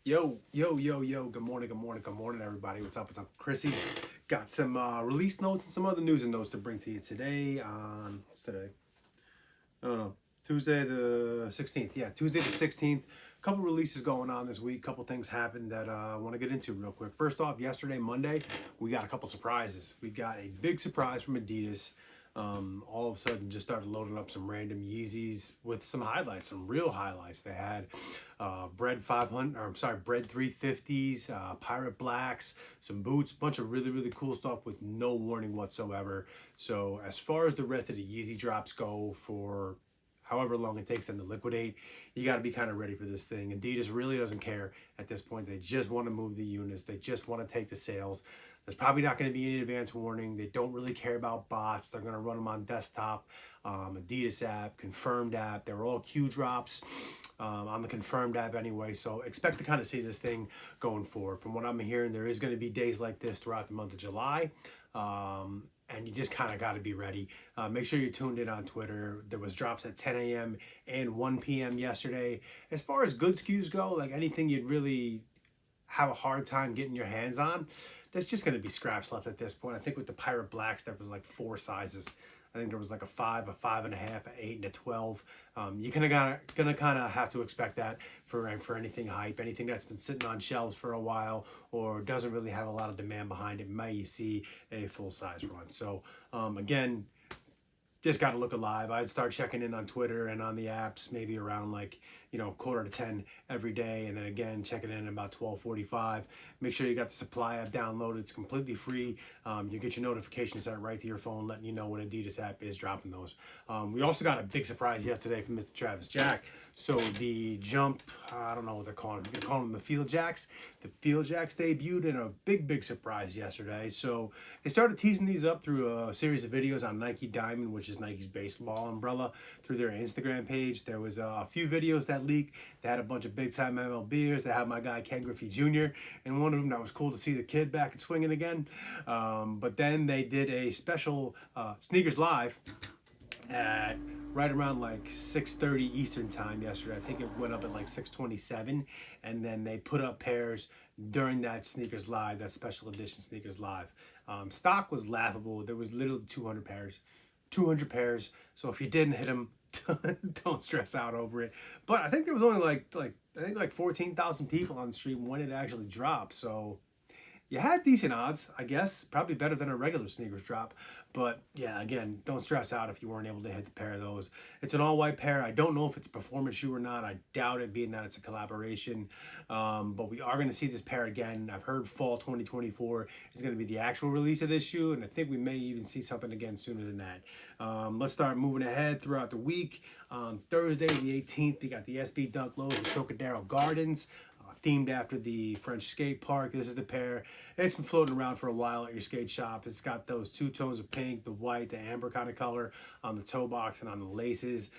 Yo. Good morning, everybody. What's up, Chrissy? Got some release notes and some other news and notes to bring to you today on, what's today? I don't know. Tuesday the 16th. Yeah, Tuesday the 16th. Couple releases going on this week. Couple things happened that I want to get into real quick. First off, yesterday, Monday, we got a couple surprises. We got a big surprise from Adidas. All of a sudden just started loading up some random Yeezys with some highlights, some real highlights. They had Bred 500, or I'm sorry, Bred 350s, Pirate Blacks, some boots, bunch of really cool stuff with no warning whatsoever. So as far as the rest of the Yeezy drops go for however long it takes them to liquidate, you got to be kind of ready for this thing. Adidas really doesn't care at this point. They just want to move the units. They just want to take the sales. There's probably not going to be any advance warning. They don't really care about bots. They're going to run them on desktop, Adidas app, confirmed app. They're all Q drops on the confirmed app anyway. So expect to kind of see this thing going forward. From what I'm hearing, there is going to be days like this throughout the month of July. And you just kind of got to be ready. Make sure you're tuned in on Twitter. There was drops at 10 a.m. and 1 p.m. yesterday. As far as good SKUs go, like anything you'd really have a hard time getting your hands on, there's just going to be scraps left at this point. I think with the Pirate Blacks, there was like 4 sizes. I think there was like a 5, a 5.5, an 8, and a 12. You're gonna kind of have to expect that for anything hype, anything that's been sitting on shelves for a while or doesn't really have a lot of demand behind it. May you see a full size run. So again, just got to look alive. I'd start checking in on Twitter and on the apps maybe around like, quarter to 10 every day. And then again, checking in about 12:45. Make sure you got the supply app downloaded. It's completely free. You get your notifications sent right to your phone, letting you know when Adidas app is dropping those. We also got a big surprise yesterday from Mr. Travis Jack. So the jump, I don't know what they're calling them. They're calling them the Field Jacks. The Field Jacks debuted in a big surprise yesterday. So they started teasing these up through a series of videos on Nike Diamond, which is Nike's baseball umbrella, through their Instagram page. There was a few videos that leaked. They had a bunch of big time MLBers. They had my guy Ken Griffey Jr. and one of them. That was cool to see the kid back and swinging again. But then they did a special Sneakers Live at right around like 6:30 Eastern time yesterday. I think it went up at like 6:27, and then they put up pairs during that Sneakers Live, that special edition Sneakers Live. Stock was laughable. There was literally 200 pairs. 200 pairs. So if you didn't hit them, don't stress out over it. But I think there was only like 14,000 people on the stream when it actually dropped. So you had decent odds, I guess. Probably better than a regular sneakers drop. But yeah, again, don't stress out if you weren't able to hit the pair of those. It's an all-white pair. I don't know if it's a performance shoe or not. I doubt it, being that it's a collaboration. But we are going to see this pair again. I've heard fall 2024 is going to be the actual release of this shoe, and I think we may even see something again sooner than that. Let's start moving ahead throughout the week. On Thursday, the 18th, we got the SB Dunk Lows at Trocadero Gardens. Themed after the French skate park. This is the pair. It's been floating around for a while at your skate shop. It's got those 2 tones of pink, the white, the amber kind of color on the toe box and on the laces.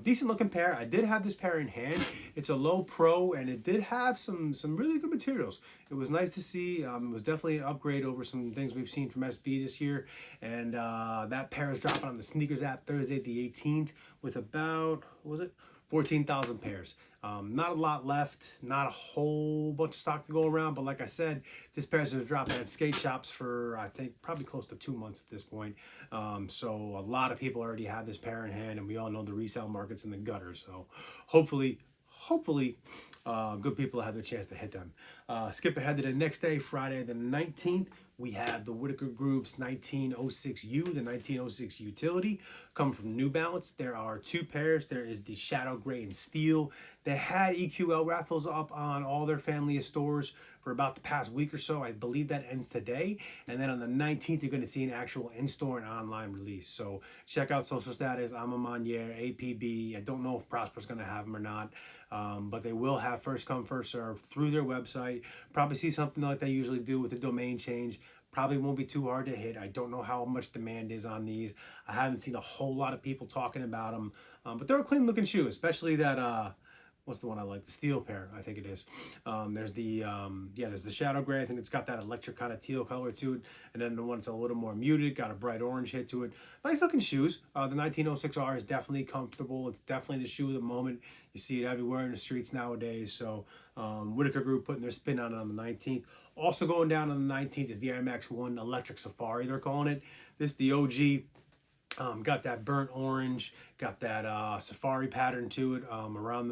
Decent looking pair. I did have this pair in hand. It's a low pro, and it did have some really good materials. It was nice to see. It was definitely an upgrade over some things we've seen from SB this year. And that pair is dropping on the Sneakers app Thursday the 18th with about, what was it? 14,000 pairs. Not a lot left, not a whole bunch of stock to go around, but like I said, this pair has been dropping at skate shops for, I think, probably close to 2 months at this point. So a lot of people already have this pair in hand, and we all know the resale market's in the gutter. So hopefully, good people have their chance to hit them. Skip ahead to the next day, Friday the 19th. We have the Whitaker Group's 1906U, the 1906 Utility, coming from New Balance. There are 2 pairs. There is the Shadow Gray and Steel. They had EQL raffles up on all their family of stores for about the past week or so. I believe that ends today. And then on the 19th, you're going to see an actual in-store and online release. So check out Social Status, Amamanier, APB. I don't know if Prosper's going to have them or not, but they will have first come, first serve through their website. Probably see something like they usually do with the domain change. Probably won't be too hard to hit. I don't know how much demand is on these. I haven't seen a whole lot of people talking about them, but they're a clean looking shoe, especially that what's the one I like? The steel pair, I think it is. There's the there's the shadow gray. I think it's got that electric kind of teal color to it, and then the one that's a little more muted, got a bright orange hit to it. Nice looking shoes. The 1906R is definitely comfortable. It's definitely the shoe of the moment. You see it everywhere in the streets nowadays. So Whitaker Group putting their spin on the 19th. Also going down on the 19th is the Air Max 1 Electric Safari, they're calling it. This the OG. Got that burnt orange, got that safari pattern to it around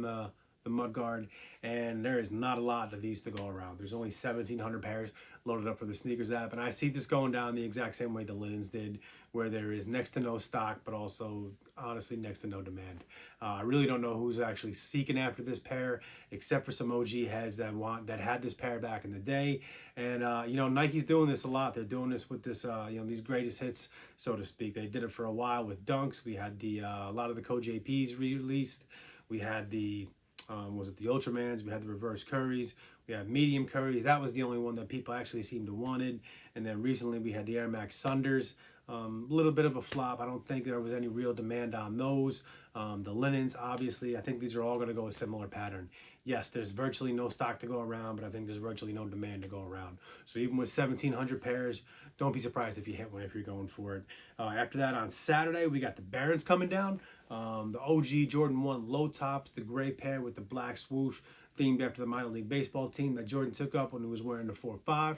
the mud guard, and there is not a lot of these to go around. There's only 1,700 pairs loaded up for the SNKRS app, and I see this going down the exact same way the linens did, where there is next to no stock, but also honestly next to no demand. I really don't know who's actually seeking after this pair, except for some OG heads that had this pair back in the day. And you know, Nike's doing this a lot. They're doing this with this you know, these greatest hits, so to speak. They did it for a while with Dunks. We had the a lot of the Code JPs released. We had the was it the Ultramans? We had the reverse Curries. We had medium Curries. That was the only one that people actually seemed to wanted. And then recently we had the Air Max Sunders. A little bit of a flop. I don't think there was any real demand on those. The linens, obviously, I think these are all going to go a similar pattern. Yes, there's virtually no stock to go around, but I think there's virtually no demand to go around. So even with 1,700 pairs, don't be surprised if you hit one if you're going for it. After that, on Saturday, we got the Barons coming down. The OG Jordan 1 low tops, the gray pair with the black swoosh, themed after the minor league baseball team that Jordan took up when he was wearing the 4.5.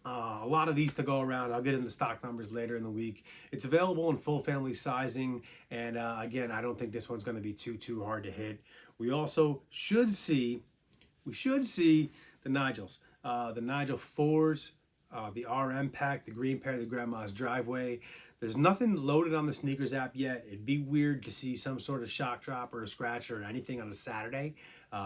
A lot of these to go around. I'll get into the stock numbers later in the week. It's available in full family sizing, and again, I don't think this one's going to be too hard to hit. We also should see the Nigels, the Nigel 4s, the RM pack, the green pair, the Grandma's Driveway. There's nothing loaded on the SNKRS app yet. It'd be weird to see some sort of shock drop or a scratch or anything on a Saturday.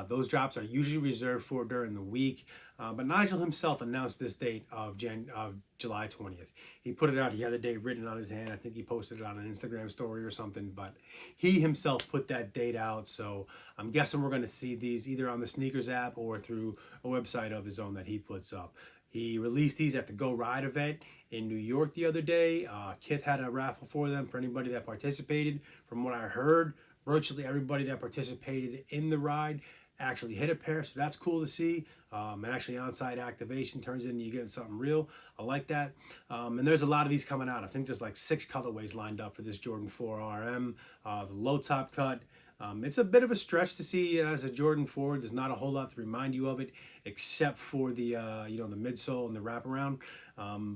Those drops are usually reserved for during the week. But Nigel himself announced this date of July 20th. He put it out. He had the date written on his hand. I think he posted it on an Instagram story or something. But he himself put that date out. So I'm guessing we're going to see these either on the SNKRS app or through a website of his own that he puts up. He released these at the Go Ride event in New York the other day. Kith had a raffle for them for anybody that participated. From what I heard, virtually everybody that participated in the ride actually hit a pair, so that's cool to see. And actually on-site activation turns into you getting something real. I like that. And there's a lot of these coming out. I think there's like 6 colorways lined up for this Jordan 4 RM. The low top cut. It's a bit of a stretch to see it as a Jordan 4. There's not a whole lot to remind you of it, except for the you know, the midsole and the wraparound.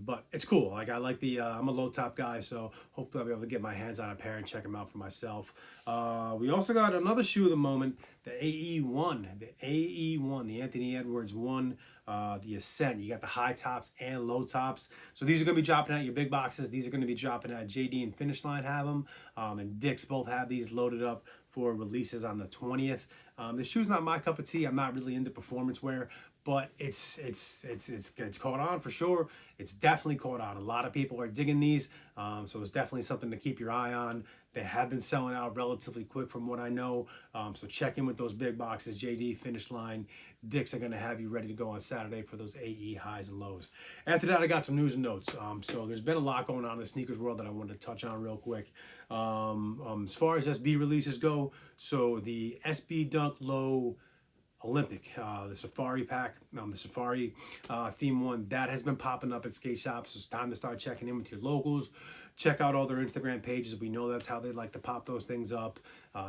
But it's cool. Like I like the I'm a low top guy, so hopefully I'll be able to get my hands on a pair and check them out for myself. We also got another shoe of the moment, the AE1, the Anthony Edwards 1, the Ascent. You got the high tops and low tops. So these are going to be dropping out your big boxes. These are going to be dropping out. JD and Finish Line have them, and Dick's both have these loaded up for releases on the 20th. The shoe's not my cup of tea. I'm not really into performance wear, but it's caught on for sure. It's definitely caught on. A lot of people are digging these, so it's definitely something to keep your eye on. They have been selling out relatively quick from what I know, so check in with those big boxes. JD, Finish Line, Dick's are going to have you ready to go on Saturday for those AE highs and lows. After that, I got some news and notes. So there's been a lot going on in the sneakers world that I wanted to touch on real quick. As far as SB releases go, so the SB Dunk Low Olympic, the Safari pack, the Safari theme one, that has been popping up at skate shops. So it's time to start checking in with your locals. Check out all their Instagram pages. We know that's how they like to pop those things up.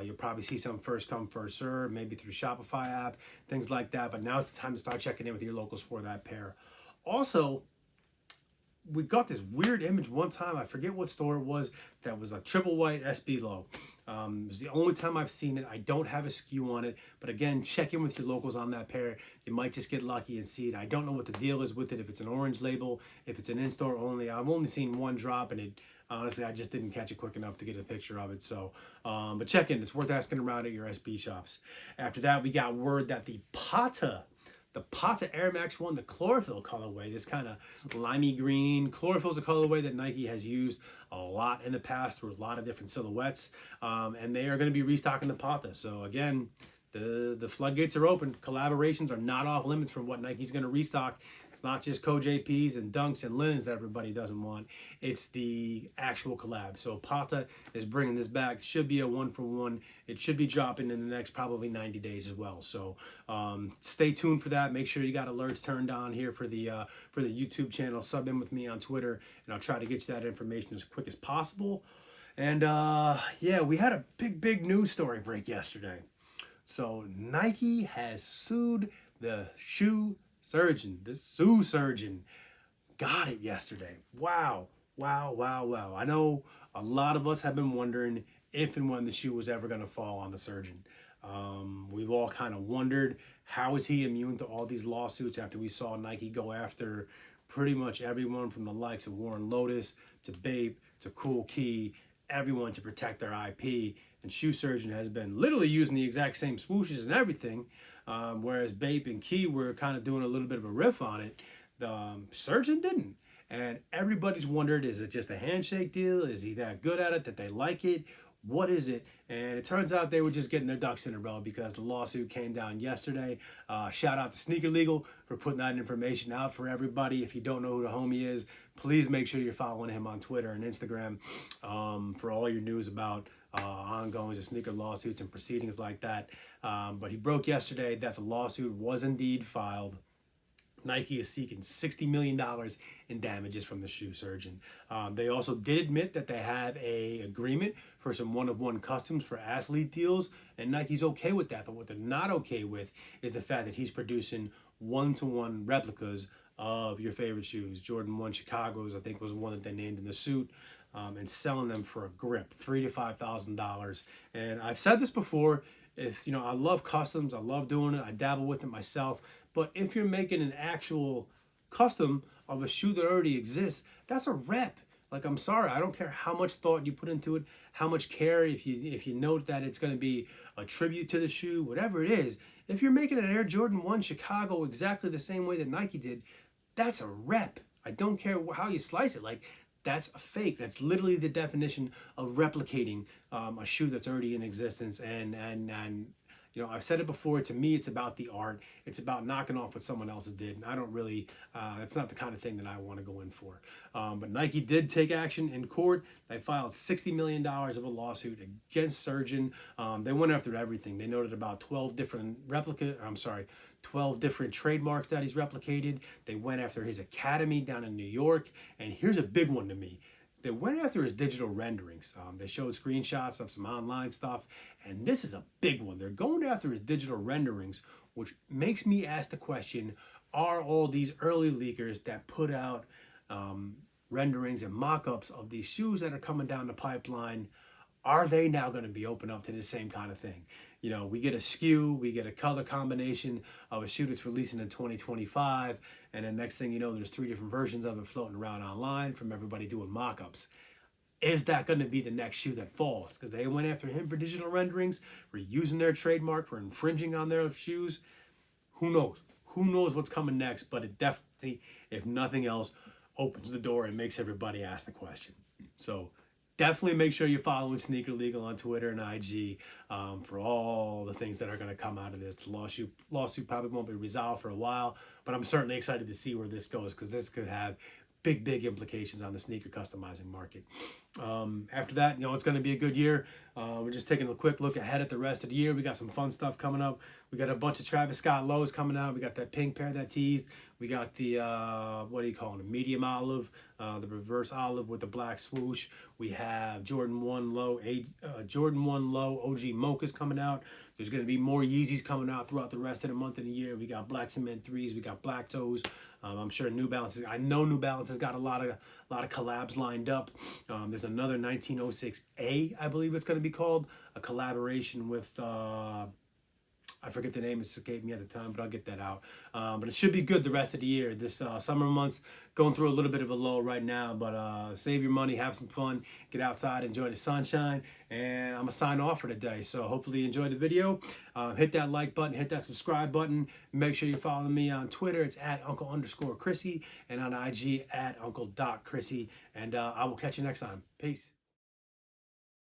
You'll probably see some first come, first serve, maybe through Shopify app, things like that. But now it's the time to start checking in with your locals for that pair. Also, we got this weird image one time. I forget what store it was. That was a triple white SB Low. It was the only time I've seen it. I don't have a SKU on it. But again, check in with your locals on that pair. You might just get lucky and see it. I don't know what the deal is with it. If it's an orange label, if it's an in-store only. I've only seen one drop, and it honestly, I just didn't catch it quick enough to get a picture of it. So, but check in. It's worth asking around at your SB shops. After that, we got word that the Pata Air Max 1, the chlorophyll colorway, this kind of limey green. Chlorophyll is a colorway that Nike has used a lot in the past through a lot of different silhouettes. And they are going to be restocking the Pata. So again, the floodgates are open. Collaborations are not off limits from what Nike's going to restock. It's not just co-JPs and dunks and linens that everybody doesn't want. It's the actual collab. So Pata is bringing this back. Should be a 1-for-1. It should be dropping in the next probably 90 days as well. So stay tuned for that. Make sure you got alerts turned on here for the YouTube channel. Sub in with me on Twitter, and I'll try to get you that information as quick as possible. And yeah, we had a big news story break yesterday. So Nike has sued the shoe surgeon. The shoe surgeon got it yesterday. Wow. I know a lot of us have been wondering if and when the shoe was ever going to fall on the surgeon. We've all kind of wondered, how is he immune to all these lawsuits after we saw Nike go after pretty much everyone from the likes of Warren Lotus to Bape to Cool Key, everyone to protect their IP. And Shoe Surgeon has been literally using the exact same swooshes and everything, whereas Bape and Key were kind of doing a little bit of a riff on it. The Surgeon didn't. And everybody's wondered, is it just a handshake deal? Is he that good at it that they like it? What is it? And it turns out they were just getting their ducks in a row because the lawsuit came down yesterday. Shout out to Sneaker Legal for putting that information out for everybody. If you don't know who the homie is, please make sure you're following him on Twitter and Instagram for all your news about ongoings of sneaker lawsuits and proceedings like that. But he broke yesterday that the lawsuit was indeed filed. Nike is seeking $60 million in damages from the shoe surgeon. They also did admit that they have an agreement for some one-of-one customs for athlete deals, and Nike's okay with that. But what they're not okay with is the fact that he's producing one-to-one replicas of your favorite shoes. Jordan 1 Chicago's, I think, was one that they named in the suit, and selling them for a grip, $3,000 to $5,000. And I've said this before. If you know, I love customs, I love doing it, I dabble with it myself. But if you're making an actual custom of a shoe that already exists, that's a rep. Like, I'm sorry, I don't care how much thought you put into it, how much care, if you note that it's going to be a tribute to the shoe, whatever it is. If you're making an Air Jordan 1 Chicago exactly the same way that Nike did, that's a rep. I don't care how you slice it. Like, that's a fake. That's literally the definition of replicating a shoe that's already in existence. And you know, I've said it before, to me, it's about the art. It's about knocking off what someone else did. And I don't really, it's not the kind of thing that I want to go in for. But Nike did take action in court. They filed $60 million of a lawsuit against Surgeon. They went after everything. They noted about 12 different 12 different trademarks that he's replicated. They went after his academy down in New York. And here's a big one to me. They went after his digital renderings. They showed screenshots of some online stuff, and this is a big one. They're going after his digital renderings, which makes me ask the question, are all these early leakers that put out renderings and mock-ups of these shoes that are coming down the pipeline, are they now going to be open up to the same kind of thing? You know, we get a SKU, we get a color combination of a shoe that's releasing in 2025, and then next thing you know, there's 3 different versions of it floating around online from everybody doing mock-ups. Is that going to be the next shoe that falls? Because they went after him for digital renderings, for using their trademark, for infringing on their shoes. Who knows? Who knows what's coming next? But it definitely, if nothing else, opens the door and makes everybody ask the question. So definitely make sure you're following Sneaker Legal on Twitter and IG for all the things that are going to come out of this. The lawsuit probably won't be resolved for a while, but I'm certainly excited to see where this goes, because this could have big implications on the sneaker customizing market. After that, you know, it's going to be a good year. We're just taking a quick look ahead at the rest of the year. We got some fun stuff coming up. We got a bunch of Travis Scott lows coming out. We got that pink pair that teased. We got the what do you call it, a medium olive, the reverse olive with the black swoosh. We have Jordan 1 low OG mochas coming out. There's going to be more Yeezys coming out throughout the rest of the month and the year. We got black cement 3s, we got black toes. I'm sure New Balance, I know New Balance has got a lot of collabs lined up. There's another 1906A, I believe it's going to be called, a collaboration with I forget the name, it escaped me at the time, but I'll get that out. But it should be good the rest of the year. This summer months, going through a little bit of a lull right now, but save your money, have some fun, get outside, enjoy the sunshine, and I'm going to sign off for today. So hopefully you enjoyed the video. Hit that like button, hit that subscribe button. Make sure you follow me on Twitter. It's at Uncle_Chrissy, and on IG at Uncle.Chrissy. And I will catch you next time. Peace.